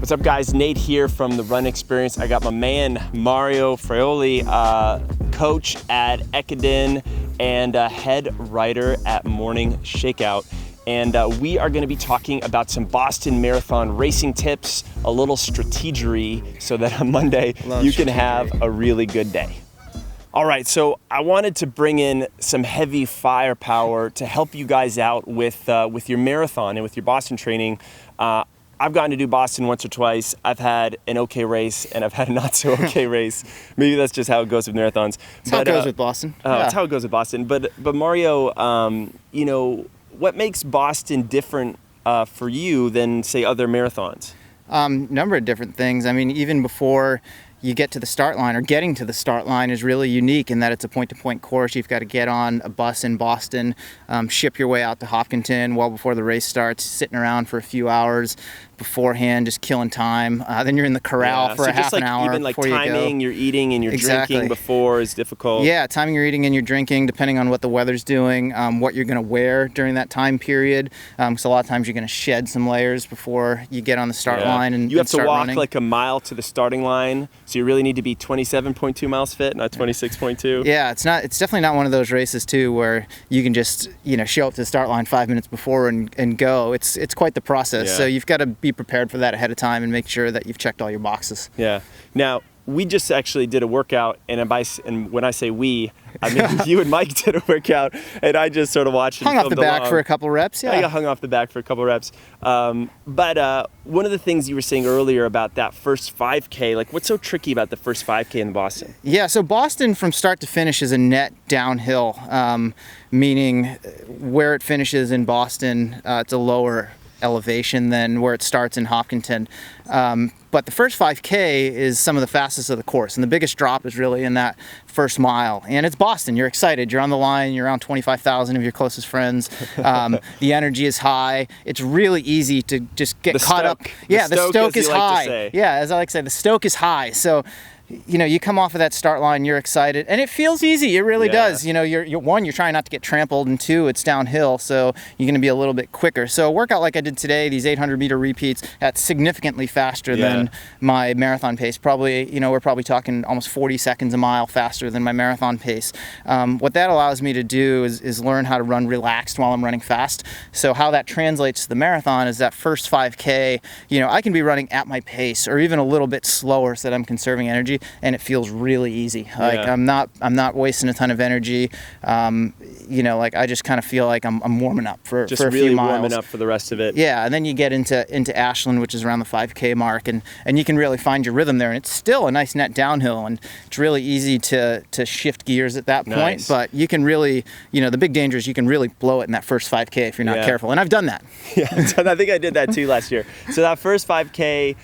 What's up, guys? Nate here from the Run Experience. I got my man Mario Fraoli, coach at Ekiden and head writer at Morning Shakeout. And we are going to be talking about some Boston Marathon racing tips, a little strategery, so that on Monday you can have a really good day. All right, so I wanted to bring in some heavy firepower to help you guys out with your marathon and with your Boston training. I've gotten to do Boston once or twice. I've had an okay race and I've had a not so okay race. Maybe that's just how it goes with marathons. That's how it goes with Boston. That's how it goes with Boston. But Mario, you know, what makes Boston different for you than, say, other marathons? Number of different things. I mean, even before you get to the start line, or getting to the start line is really unique in that it's a point-to-point course. You've got to get on a bus in Boston, ship your way out to Hopkinton well before the race starts, sitting around for a few hours beforehand, just killing time. Then you're in the corral for a half an hour even like before you go. Timing your eating and your drinking before is difficult. Yeah, timing your eating and your drinking, depending on what the weather's doing, what you're going to wear during that time period. So a lot of times you're going to shed some layers before you get on the start line and you have to walk running. like a mile to the starting line. So you really need to be 27.2 miles fit, not 26.2. Yeah, it's definitely not one of those races too where you can just, you know, show up to the start line 5 minutes before and go. It's quite the process. Yeah. So you've got to be prepared for that ahead of time and make sure that you've checked all your boxes. Yeah. Now, we just actually did a workout, and when I say we, I mean you and Mike did a workout, and I just sort of watched it. Hung off the back for a couple reps, yeah. I got hung off the back for a couple reps. But one of the things you were saying earlier about that first 5K, like what's so tricky about the first 5K in Boston? Yeah, so Boston from start to finish is a net downhill, meaning where it finishes in Boston, it's a lower elevation than where it starts in Hopkinton. But the first 5K is some of the fastest of the course, and the biggest drop is really in that first mile. And it's Boston. You're excited. You're on the line. You're around 25,000 of your closest friends. The energy is high. It's really easy to just get caught up. Yeah, the stoke is high. Yeah, as I like to say, the stoke is high. So, you know, you come off of that start line, you're excited, and it feels easy. It really does. You know, you're trying not to get trampled, and two, it's downhill, so you're going to be a little bit quicker. So a workout like I did today, these 800-meter repeats, that's significantly faster than my marathon pace. Probably, you know, we're probably talking almost 40 seconds a mile faster than my marathon pace. What that allows me to do is learn how to run relaxed while I'm running fast. So how that translates to the marathon is that first 5K, you know, I can be running at my pace or even a little bit slower so that I'm conserving energy. And it feels really easy. Like I'm not wasting a ton of energy. You know, like I just kind of feel like I'm warming up for a few miles. Just really warming up for the rest of it. Yeah, and then you get into Ashland, which is around the 5K mark, and you can really find your rhythm there. And it's still a nice net downhill, and it's really easy to shift gears at that point. But you can really, you know, the big danger is you can really blow it in that first 5K if you're not careful. And I've done that. Yeah, I think I did that too last year. So that first 5K,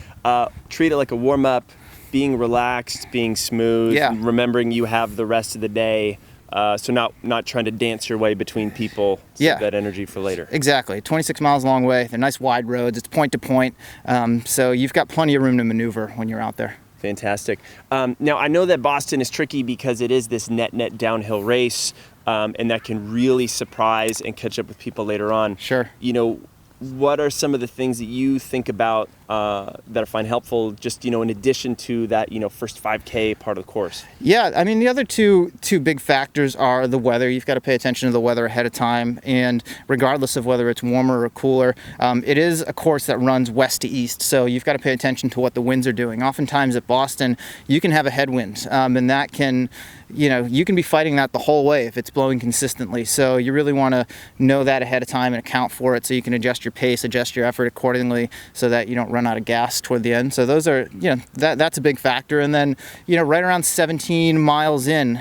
treat it like a warm up. Being relaxed, being smooth, remembering you have the rest of the day, so not trying to dance your way between people, save that energy for later. Exactly. 26 miles a long way. They're nice wide roads. It's point to point, so you've got plenty of room to maneuver when you're out there. Fantastic. Now, I know that Boston is tricky because it is this net downhill race, and that can really surprise and catch up with people later on. Sure. You know, what are some of the things that you think about that I find helpful, just, you know, in addition to that, you know, first 5K part of the course? Yeah, I mean, the other two big factors are the weather. You've got to pay attention to the weather ahead of time, and regardless of whether it's warmer or cooler, it is a course that runs west to east, so you've got to pay attention to what the winds are doing. Oftentimes at Boston, you can have a headwind, and that can, you know, you can be fighting that the whole way if it's blowing consistently. So you really want to know that ahead of time and account for it so you can adjust your pace, adjust your effort accordingly so that you don't run out of gas toward the end. So those are, you know, that's a big factor. And then, you know, right around 17 miles in,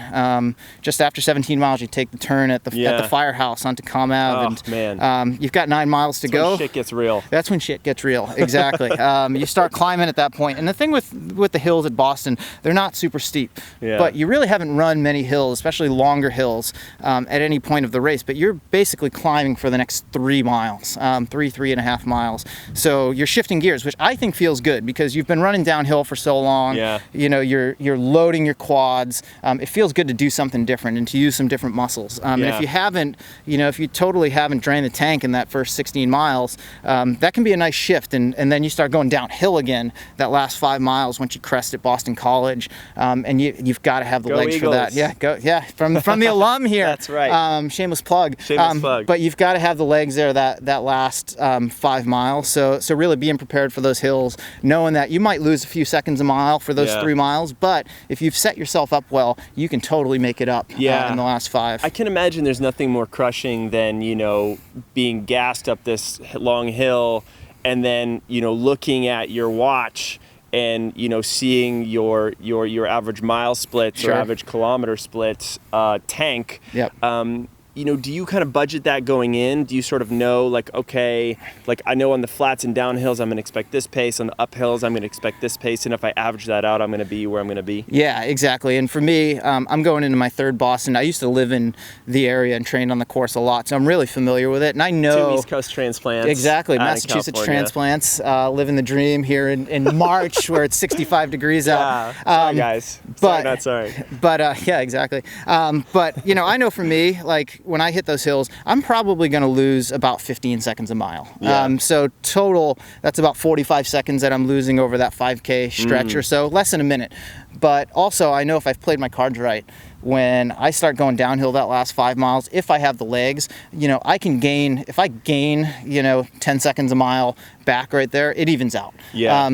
just after 17 miles, you take the turn at the firehouse onto Comm Ave. Oh, man. You've got 9 miles to go. When shit gets real. That's when shit gets real. Exactly. You start climbing at that point. And the thing with the hills at Boston, they're not super steep, but you really haven't run many hills, especially longer hills, at any point of the race, but you're basically climbing for the next 3 miles, 3.5 miles. So you're shifting gears. which I think feels good because you've been running downhill for so long. Yeah. You know, you're loading your quads. It feels good to do something different and to use some different muscles. And if you haven't, you know, if you totally haven't drained the tank in that first 16 miles, that can be a nice shift. And then you start going downhill again that last 5 miles once you crest at Boston College. And you've got to have the legs Eagles. for that. Yeah, go. Yeah, from the alum here. That's right. Shameless plug. Shameless plug. But you've got to have the legs there that last 5 miles. So really being prepared for those hills, knowing that you might lose a few seconds a mile for those 3 miles, but if you've set yourself up well, you can totally make it up in the last 5. I can imagine there's nothing more crushing than, you know, being gassed up this long hill and then, you know, looking at your watch and, you know, seeing your average mile splits or average kilometer splits tank. Yep. You know, do you kind of budget that going in? Do you sort of know, like, okay, like I know on the flats and downhills I'm going to expect this pace, on the uphills I'm going to expect this pace, and if I average that out, I'm going to be where I'm going to be? Yeah, exactly. And for me, I'm going into my 3rd Boston. I used to live in the area and trained on the course a lot, so I'm really familiar with it. And I know 2 East Coast transplants. Exactly, Massachusetts transplants, living the dream here in March where it's 65 degrees out. Sorry, guys. Sorry, not sorry. But yeah, exactly. But you know, I know for me, like when I hit those hills, I'm probably going to lose about 15 seconds a mile. So total, that's about 45 seconds that I'm losing over that 5K stretch or so, less than a minute. But also, I know if I've played my cards right, when I start going downhill that last 5 miles, if I have the legs, you know, I can gain, if I gain, you know, 10 seconds a mile back right there, it evens out.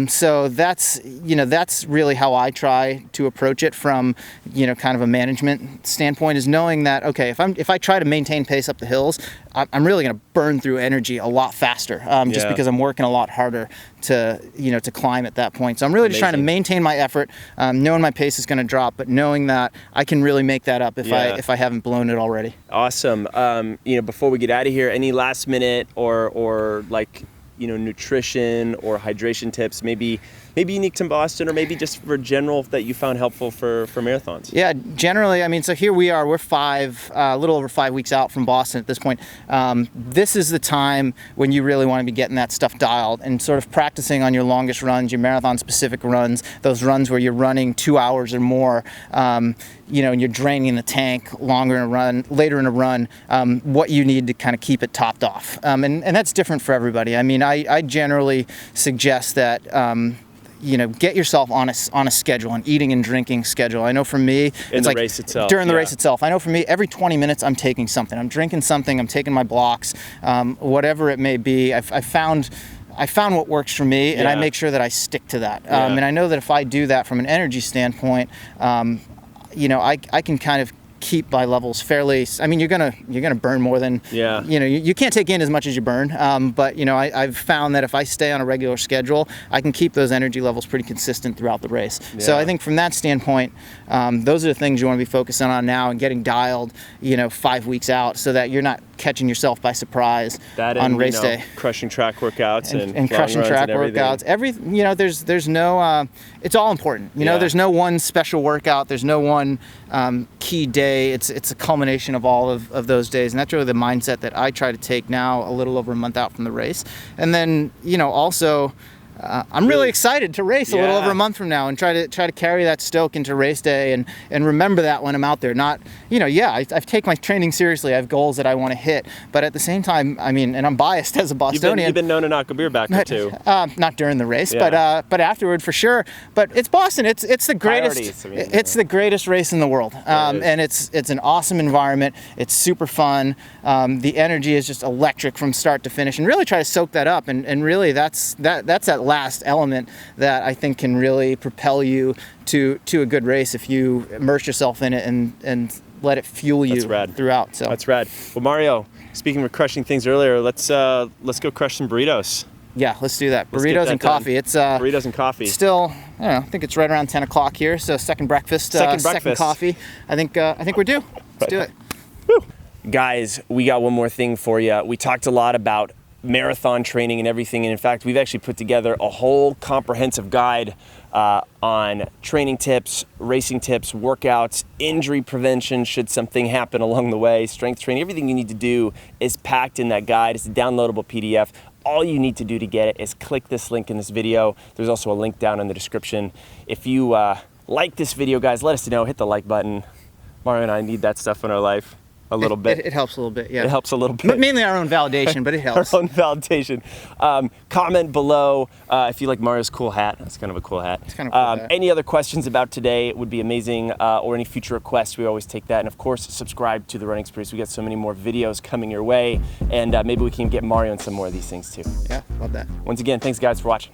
So that's, you know, that's really how I try to approach it from, you know, kind of a management standpoint, is knowing that, okay, if I try to maintain pace up the hills, I'm really going to burn through energy a lot faster, just because I'm working a lot harder to, you know, to climb at that point. So I'm really just trying to maintain my effort, knowing my pace is going to drop, but knowing that I can really make that up if I haven't blown it already. Awesome. You know, before we get out of here, any last minute or like, you know, nutrition or hydration tips, maybe unique to Boston, or maybe just for general that you found helpful for marathons? Yeah, generally, I mean, so here we are, we're a little over 5 weeks out from Boston at this point. This is the time when you really want to be getting that stuff dialed and sort of practicing on your longest runs, your marathon specific runs, those runs where you're running 2 hours or more, you know, and you're draining the tank later in a run, what you need to kind of keep it topped off. And that's different for everybody. I mean, I generally suggest that, you know, get yourself on a schedule, an eating and drinking schedule. I know for me, it's like race itself, during the race itself. I know for me, every 20 minutes I'm taking something. I'm drinking something. I'm taking my blocks, whatever it may be. I found what works for me, and I make sure that I stick to that. And I know that if I do that from an energy standpoint, you know, I can kind of keep my levels fairly. I mean, you're gonna burn more than you know. You can't take in as much as you burn, but you know, I've found that if I stay on a regular schedule, I can keep those energy levels pretty consistent throughout the race. So I think from that standpoint, those are the things you want to be focusing on now and getting dialed, you know, 5 weeks out, so that you're not catching yourself by surprise on race day. Crushing track workouts and crushing track workouts. You know, there's no. It's all important. You know, there's no one special workout. There's no one key day. It's a culmination of all of those days, and that's really the mindset that I try to take now, a little over a month out from the race. And then, you know, also, I'm really excited to race a little over a month from now and try to carry that stoke into race day and remember that when I'm out there. Not, you know, I take my training seriously. I have goals that I want to hit, but at the same time, I mean, and I'm biased as a Bostonian. You've been known to knock a beer back or two. Not during the race, but afterward for sure. But it's Boston. It's the greatest. It's the greatest race in the world, and it's an awesome environment. It's super fun. The energy is just electric from start to finish, and really try to soak that up. And really, that's that last element that I think can really propel you to a good race if you immerse yourself in it and let it fuel you throughout. So that's rad. Well, Mario, speaking of crushing things earlier, let's go crush some burritos. Yeah, let's do that. Burritos and coffee. It's burritos and coffee. Still, I don't know. I think it's right around 10 o'clock here. So second breakfast. Second coffee. I think we're due. Let's do it. Woo. Guys, we got one more thing for you. We talked a lot about marathon training and everything, and in fact we've actually put together a whole comprehensive guide on training tips, racing tips, workouts, injury prevention should something happen along the way, strength training. Everything you need to do is packed in that guide. It's a downloadable PDF. All you need to do to get it is click this link in this video. There's also a link down in the description. If you like this video, guys, let us know. Hit the like button. Mario and I need that stuff in our life a little bit. It helps a little bit, yeah. It helps a little bit. Mainly our own validation, but it helps. Our own validation. Comment below if you like Mario's cool hat. That's kind of a cool hat. It's kind of a cool hat. Any other questions about today would be amazing, or any future requests, we always take that. And of course, subscribe to The Running Experience. We got so many more videos coming your way, and maybe we can get Mario in some more of these things too. Yeah, love that. Once again, thanks guys for watching.